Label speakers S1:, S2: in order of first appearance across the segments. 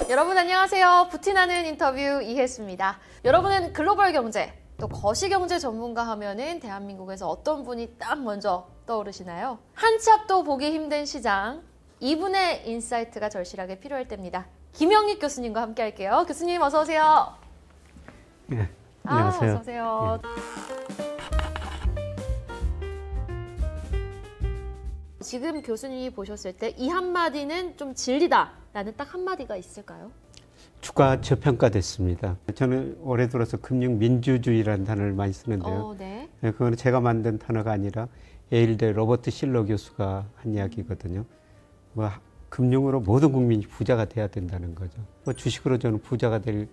S1: 여러분 안녕하세요. 부티나는 인터뷰 이혜수입니다. 여러분은 글로벌 경제, 또 거시경제 전문가 하면은 대한민국에서 어떤 분이 딱 먼저 떠오르시나요? 한 치 앞도 보기 힘든 시장, 이분의 인사이트가 절실하게 필요할 때입니다. 김영익 교수님과 함께 할게요. 교수님 어서 오세요.
S2: 네, 안녕하세요.
S1: 어서 오세요. 지금 교수님이 보셨을 때 이 한마디는 좀 진리다라는 딱 한마디가 있을까요?
S2: 주가 저평가됐습니다. 저는 올해 들어서 금융민주주의라는 단어를 많이 쓰는데요.
S1: 네.
S2: 그건 제가 만든 단어가 아니라 예일대 로버트 실러 교수가 한 이야기거든요. 금융으로 모든 국민이 부자가 돼야 된다는 거죠. 주식으로 저는 부자가 될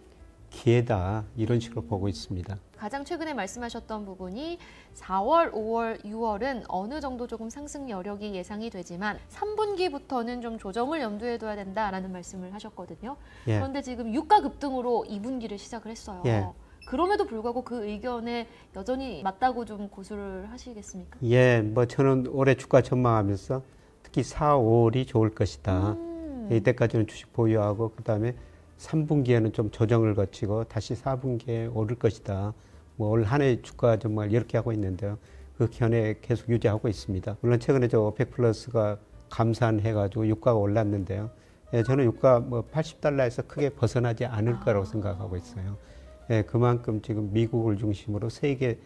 S2: 기회다, 이런 식으로 보고 있습니다.
S1: 가장 최근에 말씀하셨던 부분이 4월, 5월, 6월은 어느 정도 조금 상승 여력이 예상이 되지만 3분기부터는 좀 조정을 염두에 둬야 된다라는 말씀을 하셨거든요.
S2: 예.
S1: 그런데 지금 유가 급등으로 2분기를 시작을 했어요.
S2: 예.
S1: 그럼에도 불구하고 그 의견에 여전히 맞다고 좀 고수를 하시겠습니까?
S2: 예, 저는 올해 주가 전망하면서 특히 4, 5월이 좋을 것이다. 이때까지는 주식 보유하고 그다음에 3분기에는 좀 조정을 거치고 다시 4분기에 오를 것이다. 올 한 해 주가 전망을 이렇게 하고 있는데요. 그 견해 계속 유지하고 있습니다. 물론 최근에 오펙 플러스가 감산해가지고 유가가 올랐는데요. 예, 저는 유가 80달러에서 크게 벗어나지 않을 거라고 생각하고 있어요. 예, 그만큼 지금 미국을 중심으로 세계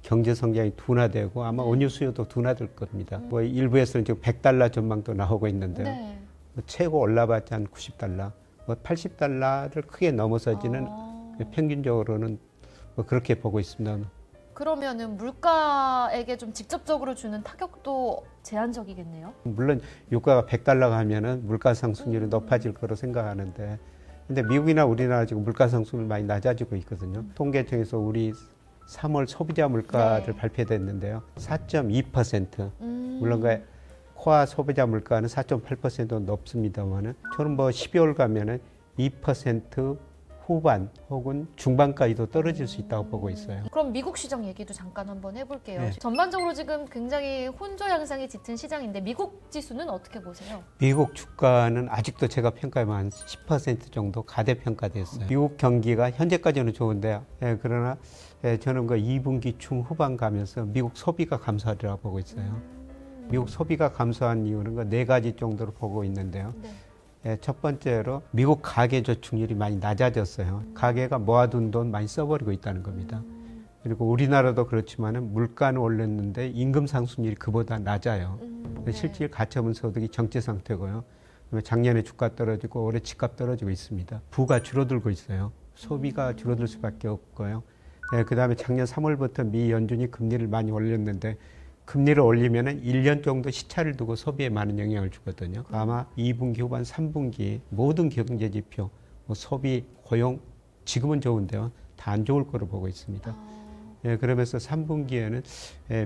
S2: 경제 성장이 둔화되고 아마 원유 수요도 둔화될 겁니다. 일부에서는 지금 100달러 전망도 나오고 있는데요.
S1: 네.
S2: 최고 올라봤자 한 90달러. 80달러를 크게 넘어서지는 평균적으로는 그렇게 보고 있습니다.
S1: 그러면은 물가에게 좀 직접적으로 주는 타격도 제한적이겠네요.
S2: 물론 유가가 100달러가 하면은 물가 상승률이 높아질 거로 생각하는데, 근데 미국이나 우리나라 지금 물가 상승률 많이 낮아지고 있거든요. 통계청에서 우리 3월 소비자 물가를 발표됐는데요. 4.2%. 물론 코아 소비자 물가는 4.8% 높습니다만은 저는 12월 가면은 2% 후반 혹은 중반까지도 떨어질 수 있다고 보고 있어요.
S1: 그럼 미국 시장 얘기도 잠깐 한번 해볼게요.
S2: 네.
S1: 전반적으로 지금 굉장히 혼조 양상이 짙은 시장인데 미국 지수는 어떻게 보세요?
S2: 미국 주가는 아직도 제가 평가하면 한 10% 정도 가대평가됐어요. 미국 경기가 현재까지는 좋은데요. 그러나 저는 2분기 중후반 가면서 미국 소비가 감소하리라고 보고 있어요. 미국 소비가 감소한 이유는 4가지 정도로 보고 있는데요.
S1: 네.
S2: 첫 번째로 미국 가계 저축률이 많이 낮아졌어요. 가계가 모아둔 돈 많이 써버리고 있다는 겁니다. 그리고 우리나라도 그렇지만 물가는 올랐는데 임금 상승률이 그보다 낮아요.
S1: 네.
S2: 실질 가처분 소득이 정체 상태고요. 작년에 주가 떨어지고 올해 집값 떨어지고 있습니다. 부가 줄어들고 있어요. 소비가 줄어들 수밖에 없고요. 그다음에 작년 3월부터 미 연준이 금리를 많이 올렸는데 금리를 올리면 1년 정도 시차를 두고 소비에 많은 영향을 주거든요. 아마 2분기 후반 3분기 모든 경제 지표, 소비, 고용 지금은 좋은데요. 다 안 좋을 거로 보고 있습니다. 그러면서 3분기에는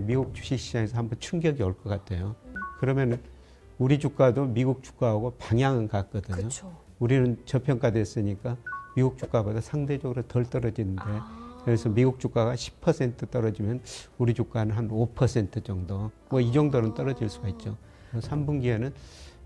S2: 미국 주식시장에서 한번 충격이 올 것 같아요. 그러면 우리 주가도 미국 주가하고 방향은 같거든요.
S1: 그쵸.
S2: 우리는 저평가됐으니까 미국 주가보다 상대적으로 덜 떨어지는데 그래서 미국 주가가 10% 떨어지면 우리 주가는 한 5% 정도, 이 정도는 떨어질 수가 있죠. 3분기에는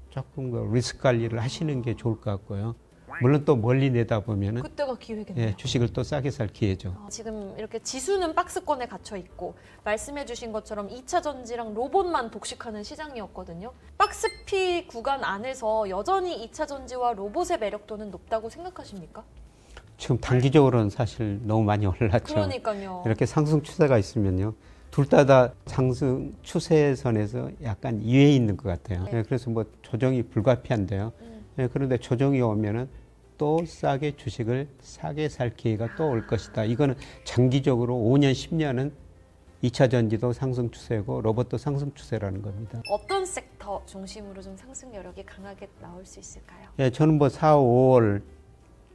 S2: 조금 리스크 관리를 하시는 게 좋을 것 같고요. 물론 또 멀리 내다보면은
S1: 그때가 기회겠네요.
S2: 주식을 또 싸게 살 기회죠.
S1: 지금 이렇게 지수는 박스권에 갇혀 있고 말씀해 주신 것처럼 2차 전지랑 로봇만 독식하는 시장이었거든요. 박스피 구간 안에서 여전히 2차 전지와 로봇의 매력도는 높다고 생각하십니까?
S2: 지금 단기적으로는 사실 너무 많이 올랐죠.
S1: 그러니까요.
S2: 이렇게 상승 추세가 있으면요. 둘 다 상승 추세선에서 약간 이외에 있는 것 같아요.
S1: 네.
S2: 그래서 조정이 불가피한데요. 그런데 조정이 오면은 또 싸게 주식을 싸게 살 기회가 또 올 것이다. 이거는 장기적으로 5년, 10년은 2차 전지도 상승 추세고 로봇도 상승 추세라는 겁니다.
S1: 어떤 섹터 중심으로 좀 상승 여력이 강하게 나올 수 있을까요?
S2: 저는 4, 5월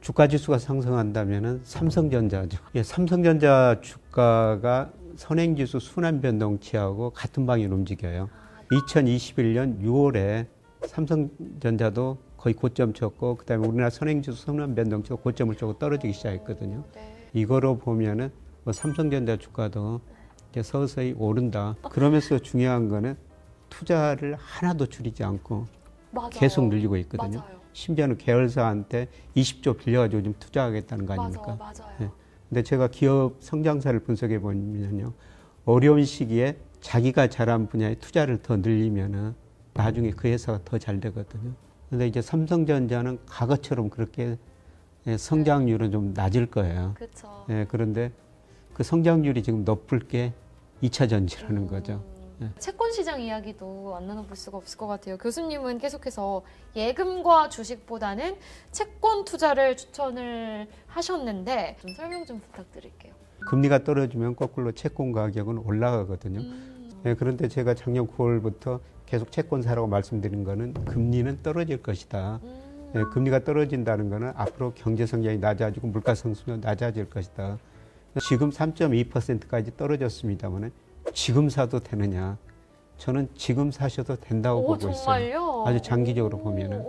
S2: 주가 지수가 상승한다면은 삼성전자죠. 삼성전자 주가가 선행지수 순환 변동치하고 같은 방향으로 움직여요. 2021년 6월에 삼성전자도 거의 고점 쳤고, 그다음에 우리나라 선행지수 순환 변동치도 고점을 치고 떨어지기 시작했거든요.
S1: 네.
S2: 이거로 보면은 삼성전자 주가도 이제 서서히 오른다. 그러면서 중요한 거는 투자를 하나도 줄이지 않고
S1: 맞아요.
S2: 계속 늘리고 있거든요.
S1: 맞아요.
S2: 심지어는 계열사한테 20조 빌려가지고 좀 투자하겠다는 거 아닙니까?
S1: 맞아요.
S2: 예. 근데 제가 기업 성장사를 분석해 보면요, 어려운 시기에 자기가 잘한 분야에 투자를 더 늘리면은 나중에 그 회사가 더 잘 되거든요. 근데 이제 삼성전자는 과거처럼 그렇게 성장률은 좀 낮을 거예요.
S1: 그렇죠.
S2: 예, 그런데 그 성장률이 지금 높을 게 2차 전지라는 거죠.
S1: 채권 시장 이야기도 안 나눠볼 수가 없을 것 같아요. 교수님은 계속해서 예금과 주식보다는 채권 투자를 추천을 하셨는데 좀 설명 좀 부탁드릴게요.
S2: 금리가 떨어지면 거꾸로 채권 가격은 올라가거든요. 예, 그런데 제가 작년 9월부터 계속 채권 사라고 말씀드린 거는 금리는 떨어질 것이다. 예, 금리가 떨어진다는 거는 앞으로 경제 성장이 낮아지고 물가 상승도 낮아질 것이다. 지금 3.2%까지 떨어졌습니다만 지금 사도 되느냐? 저는 지금 사셔도 된다고 보고 있어요.
S1: 정말요?
S2: 아주 장기적으로 보면은.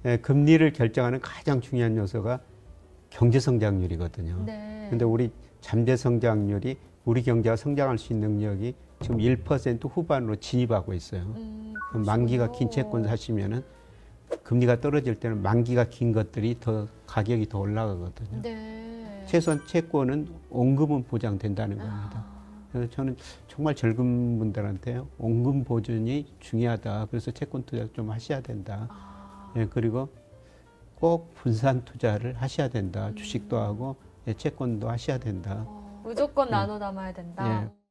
S2: 예, 금리를 결정하는 가장 중요한 요소가 경제 성장률이거든요.
S1: 네.
S2: 근데 우리 잠재 성장률이 우리 경제가 성장할 수 있는 능력이 지금 1% 후반으로 진입하고 있어요. 그럼 만기가 긴 채권 사시면은 금리가 떨어질 때는 만기가 긴 것들이 더 가격이 더 올라가거든요.
S1: 네.
S2: 최소한 채권은 원금은 보장된다는 겁니다. 그래서 저는 정말 젊은 분들한테 원금 보존이 중요하다. 그래서 채권 투자 좀 하셔야 된다. 예, 그리고 꼭 분산 투자를 하셔야 된다. 주식도 하고 채권도 하셔야 된다.
S1: 무조건 나눠 담아야 된다.
S2: 예.